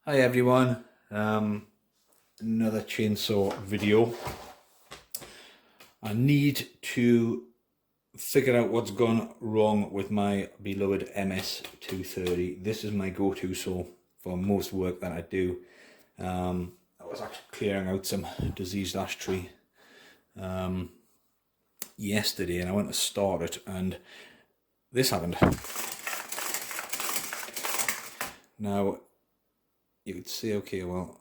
Hi everyone, another chainsaw video. I need to figure out what's gone wrong with my beloved MS230. This is my go-to saw for most work that I do. I was actually clearing out some diseased ash tree yesterday and I went to start it and this happened. Now you could say, okay, well,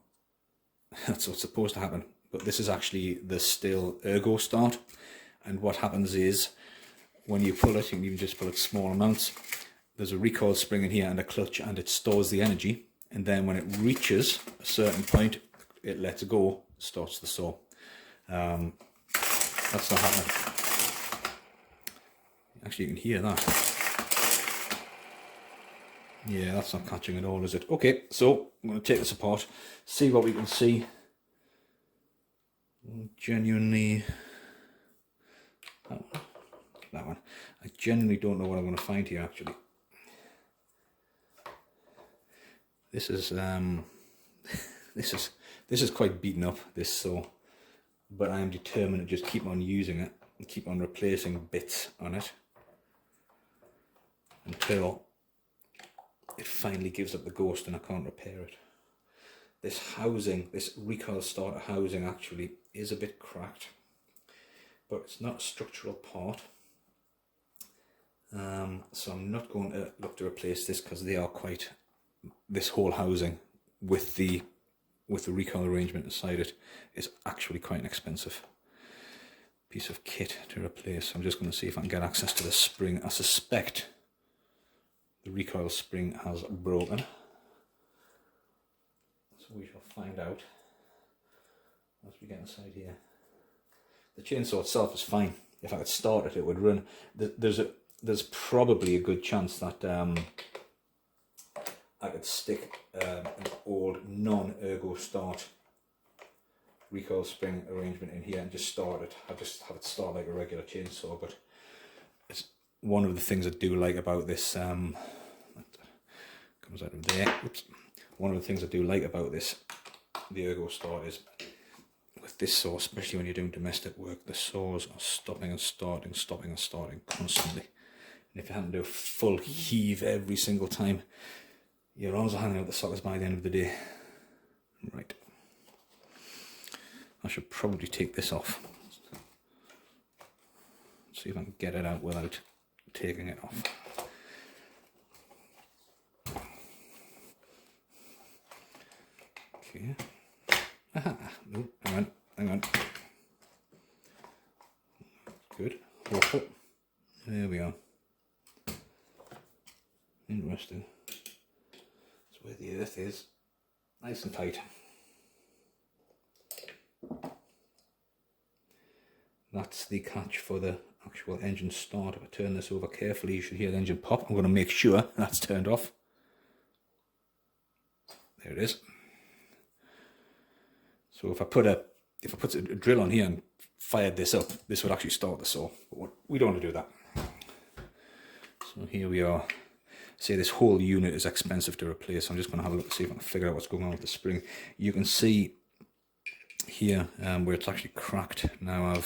that's what's supposed to happen. But this is actually the Stihl Ergostart. And what happens is, when you pull it, you can even just pull it small amounts. There's a recoil spring in here and a clutch, and it stores the energy. And then when it reaches a certain point, it lets go, starts the saw. That's not happening. Actually, you can hear that. Yeah, that's not catching at all, is it? Okay, so I'm going to take this apart, see what we can see. Genuinely, that one. I genuinely don't know what I'm going to find here. Actually, this is this is quite beaten up. This saw, but I am determined to just keep on using it and keep on replacing bits on it until it finally gives up the ghost and I can't repair it. This housing, this recoil starter housing actually is a bit cracked, but it's not a structural part. So I'm not going to look to replace this because they are quite, this whole housing with the recoil arrangement inside it is actually quite an expensive piece of kit to replace. I'm just going to see if I can get access to the spring. I suspect the recoil spring has broken, so we shall find out as we get inside here. The chainsaw itself is fine. If I could start it, it would run. There's probably a good chance that I could stick an old non-Ergostart recoil spring arrangement in here and just start it. I just have it start like a regular chainsaw, but it's one of the things I do like about this, that comes out of there, oops. One of the things I do like about this, the Ergostart, is with this saw, especially when you're doing domestic work, the saws are stopping and starting constantly. And if you have to do a full heave every single time, your arms are hanging out the sockets by the end of the day. Right. I should probably take this off. See if I can get it out without taking it off. Okay. Aha. No, hang on. Good. Oh, there we are. Interesting. That's where the earth is. Nice and tight. That's the catch for the actual engine start. If I turn this over carefully, you should hear the engine pop. I'm going to make sure that's turned off. There it is. So if I put a drill on here and fired this up, this would actually start the saw. But we don't want to do that. So here we are. Say this whole unit is expensive to replace. I'm just going to have a look to see if I can figure out what's going on with the spring. You can see here where it's actually cracked. Now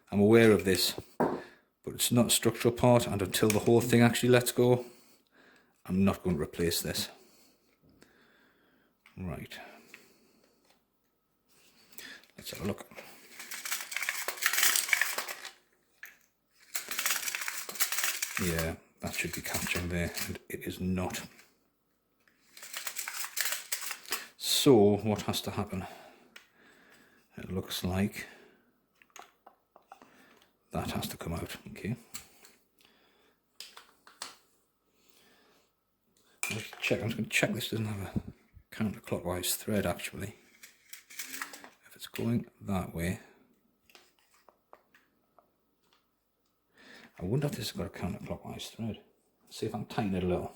I'm aware of this, but it's not a structural part, and until the whole thing actually lets go, I'm not going to replace this. Right. Let's have a look. Yeah, that should be catching there, and it is not. So what has to happen? It looks like that has to come out. Okay. I'm just going to check this doesn't have a counterclockwise thread actually. If it's going that way, I wonder if this has got a counterclockwise thread. Let's see if I can tighten it a little.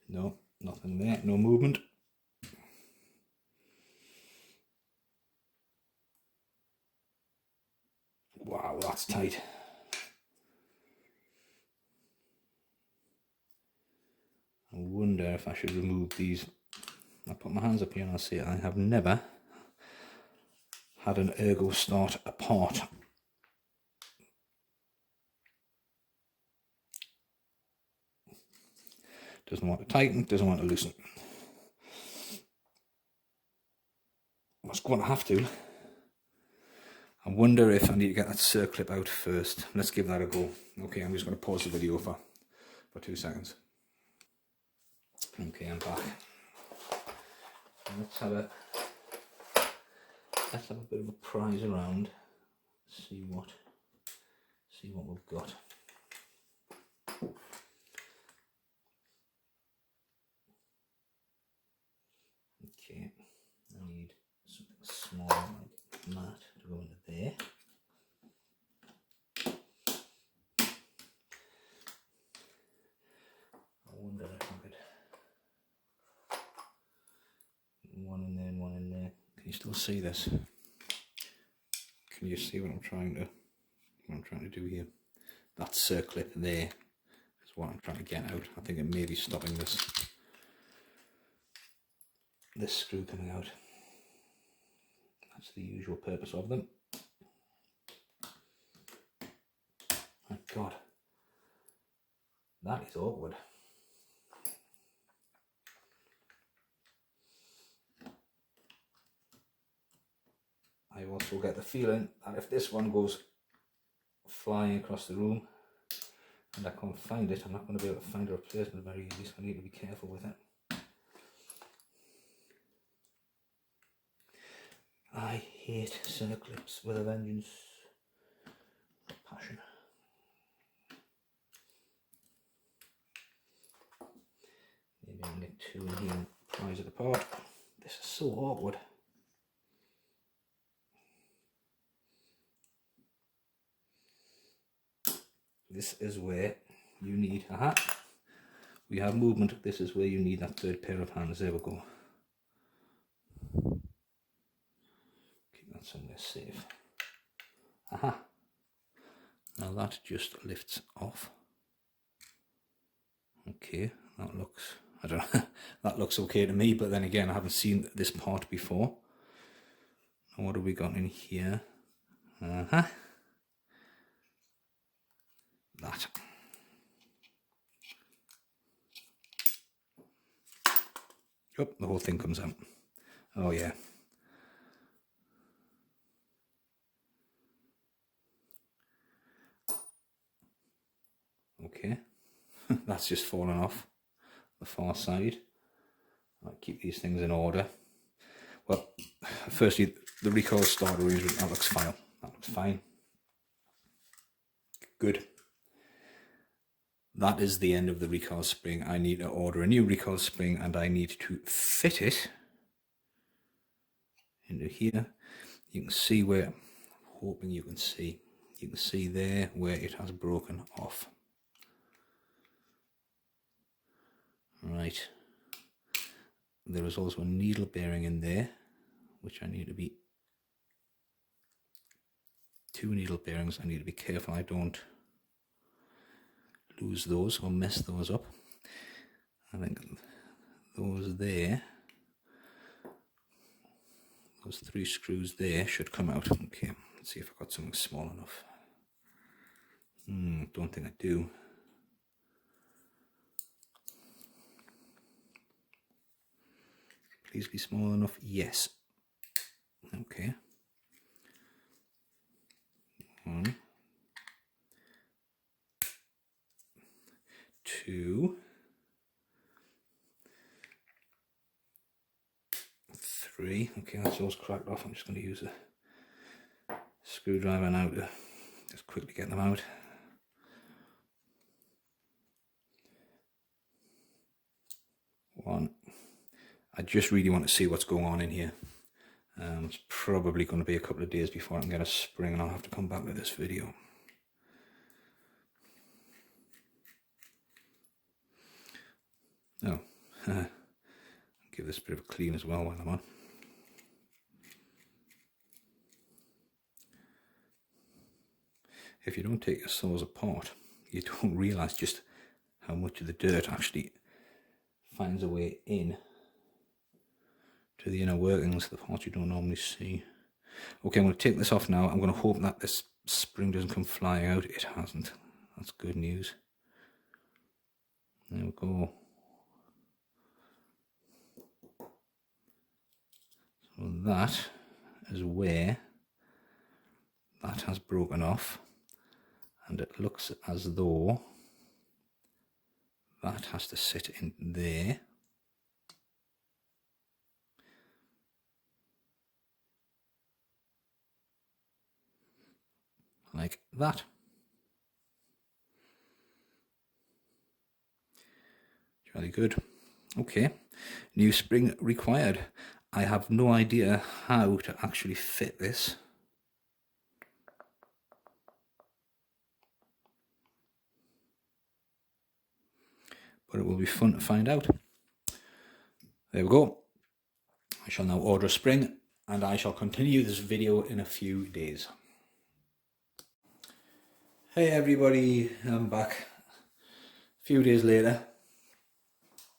No, nothing there, no movement. Wow, that's tight. I wonder if I should remove these. I'll put my hands up here and I'll say I have never had an Ergostart apart. Doesn't want to tighten, doesn't want to loosen. What's going to have to. I wonder if I need to get that circlip out first. Let's give that a go. Okay, I'm just going to pause the video for 2 seconds. Okay, I'm back. Let's have a bit of a prize around. See what we've got. Okay, I need something small like that to go into there. I wonder if I could. One in there and one in there. Can you still see this? Can you see what I'm trying to do here? That circlip there is what I'm trying to get out. I think it may be stopping this screw coming out. That's the usual purpose of them. My God, that is awkward. I also get the feeling that if this one goes flying across the room and I can't find it, I'm not going to be able to find a replacement very easily, so I need to be careful with it. I hate circlips with a vengeance. Passion. Maybe I can get two in here and prise it apart. This is so awkward. This is where you need, we have movement. This is where you need that third pair of hands. There we go. Keep that somewhere safe. Now that just lifts off. Okay, that looks, I don't know, that looks okay to me, but then again, I haven't seen this part before. Now what have we got in here? That. Oh, the whole thing comes out. Oh yeah. Okay, that's just fallen off the far side. I'll keep these things in order. Well, firstly, the Recoil start arrangement, that looks fine. That looks fine. Good. That is the end of the Recoil spring. I need to order a new Recoil spring and I need to fit it into here. You can see where, I'm hoping you can see there where it has broken off. Right. There is also a needle bearing in there, which I need to be, two needle bearings. I need to be careful I don't lose those or mess those up. I think those there, those 3 screws there should come out. Okay, let's see if I've got something small enough. Don't think I do. Please be small enough. Yes. Okay. 1, 2, 3. Okay, that's all cracked off. I'm just going to use a screwdriver now to just quickly get them out. One. I just really want to see what's going on in here. It's probably going to be a couple of days before I can get a spring and I'll have to come back to this video. Oh, give this a bit of a clean as well while I'm on. If you don't take your saws apart, you don't realise just how much of the dirt actually finds a way in to the inner workings, the parts you don't normally see. Okay, I'm going to take this off now. I'm going to hope that this spring doesn't come flying out. It hasn't. That's good news. There we go. So that is where that has broken off, and it looks as though that has to sit in there. Like that. Very good. Okay, new spring required. I have no idea how to actually fit this. But it will be fun to find out. There we go. I shall now order a spring, and I shall continue this video in a few days. Hey everybody, I'm back. A few days later,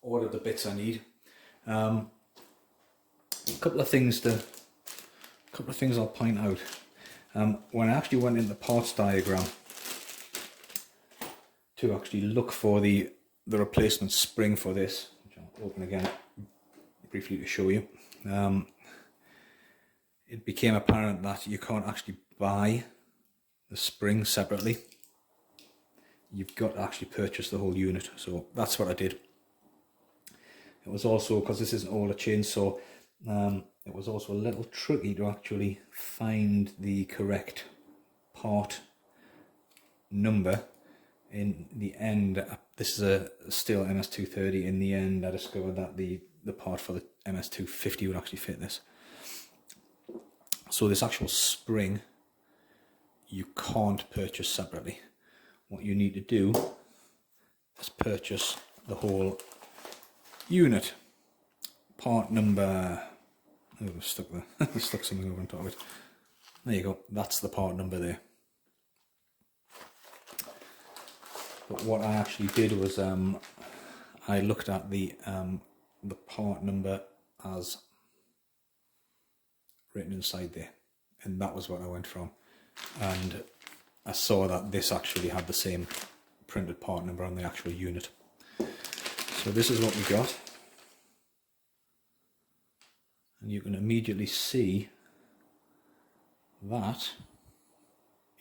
ordered the bits I need. A couple of things I'll point out. When I actually went into the parts diagram to actually look for the replacement spring for this, which I'll open again briefly to show you, it became apparent that you can't actually buy the spring separately. You've got to actually purchase the whole unit, so that's what I did. It was also, because this is an older chainsaw, it was also a little tricky to actually find the correct part number. In the end, this is a Stihl Ms230. In the end, I discovered that the part for the Ms250 would actually fit this. So this actual spring, you can't purchase separately. What you need to do is purchase the whole unit. Part number, oh, I've stuck something over on top of it. There you go, that's the part number there. But what I actually did was I looked at the part number as written inside there, and that was what I went from. And I saw that this actually had the same printed part number on the actual unit. So this is what we got. And you can immediately see that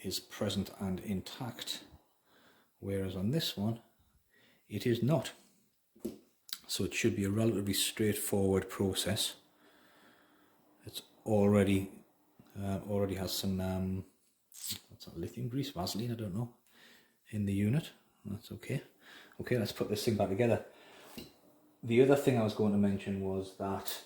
is present and intact, whereas on this one it is not. So it should be a relatively straightforward process. It's already has some what's that, lithium grease, Vaseline, I don't know, in the unit. That's okay. Okay, let's put this thing back together. The other thing I was going to mention was that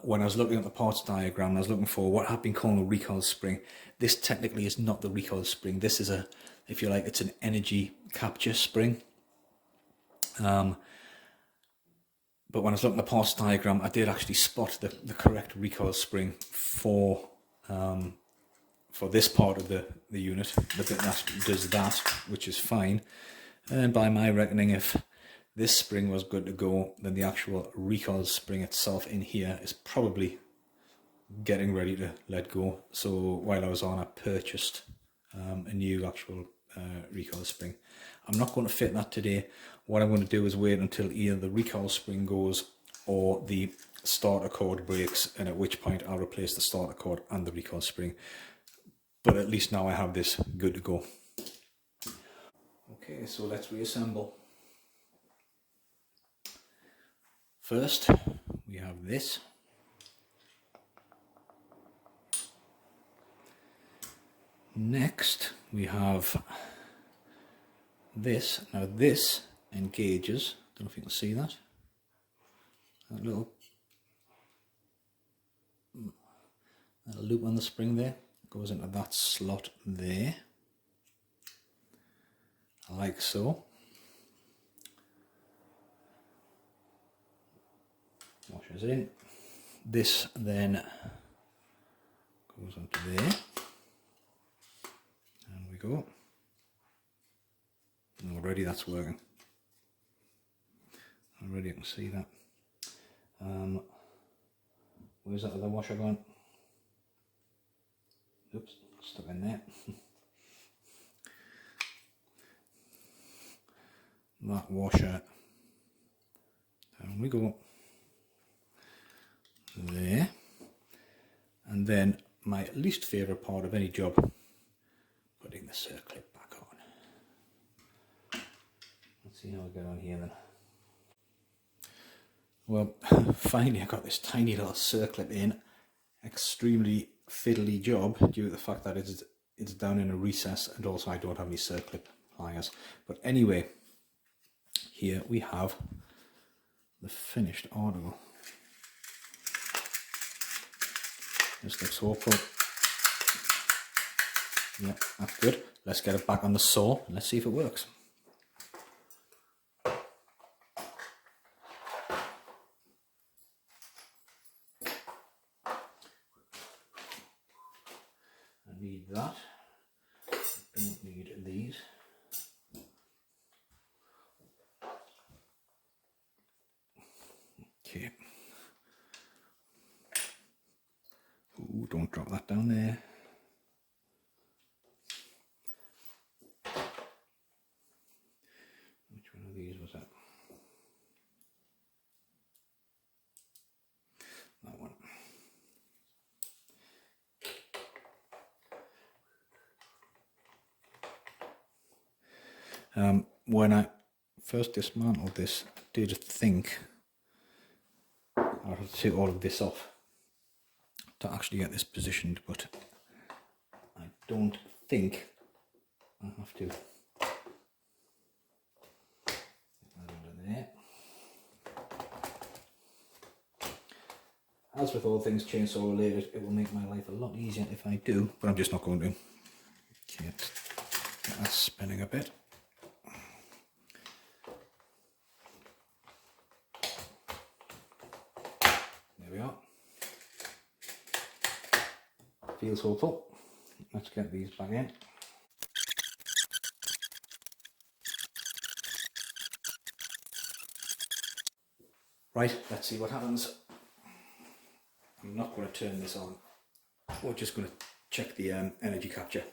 when I was looking at the parts diagram, I was looking for what I've been calling a recoil spring. This technically is not the recoil spring. This is a, if you like, it's an energy capture spring. But when I was looking at the parts diagram, I did actually spot the correct recoil spring for this part of the unit, the bit that does that, which is fine. And by my reckoning, if this spring was good to go, then the actual recoil spring itself in here is probably getting ready to let go. So while I was on, I purchased a new actual recoil spring. I'm not going to fit that today. What I'm going to do is wait until either the recoil spring goes or the starter cord breaks, and at which point I'll replace the starter cord and the recoil spring. But at least now I have this good to go. Okay, so let's reassemble. First, we have this. Next, we have this. Now this engages, don't know if you can see that. That little loop on the spring there goes into that slot there, like so. Washes in. This then goes onto there. And we go. And already that's working. Already you can see that. Where's that other washer gone? Oops, stuck in there. That washer, down we go, there. And then my least favourite part of any job, putting the circlip back on. Let's see how we get on here then. Well, finally I got this tiny little circlip in. Extremely fiddly job due to the fact that it's down in a recess, and also I don't have any circlip pliers. But anyway, here we have the finished article. This looks hopeful. Yeah, that's good. Let's get it back on the saw and let's see if it works. I need that. I don't need these. Okay. Ooh, don't drop that down there. Which one of these was that? That one. When I first dismantled this, I did think I would have to take all of this off to actually get this positioned, but I don't think I have to. Get that under there. As with all things chainsaw related, it will make my life a lot easier if I do, but I'm just not going to. Okay, let's get that spinning a bit. There we are. Feels hopeful. Let's get these back in. Right, let's see what happens. I'm not going to turn this on. We're just going to check the energy capture.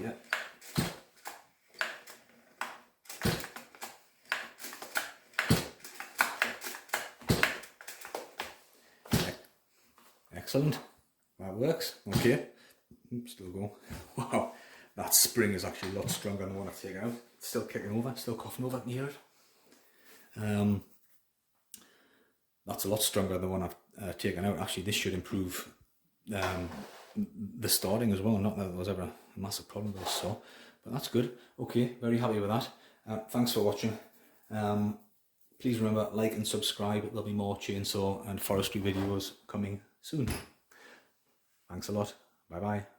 Yeah. Excellent. That works. Okay. Oops, still going. Wow. That spring is actually a lot stronger than the one I've taken out. It's still kicking over, still coughing over, can you hear it? That's a lot stronger than the one I've taken out. Actually, this should improve the starting as well. Not that there was ever a massive problem with this saw, but that's good. Okay, very happy with that. Thanks for watching. Please remember, like and subscribe. There'll be more chainsaw and forestry videos coming soon. Thanks a lot. Bye bye.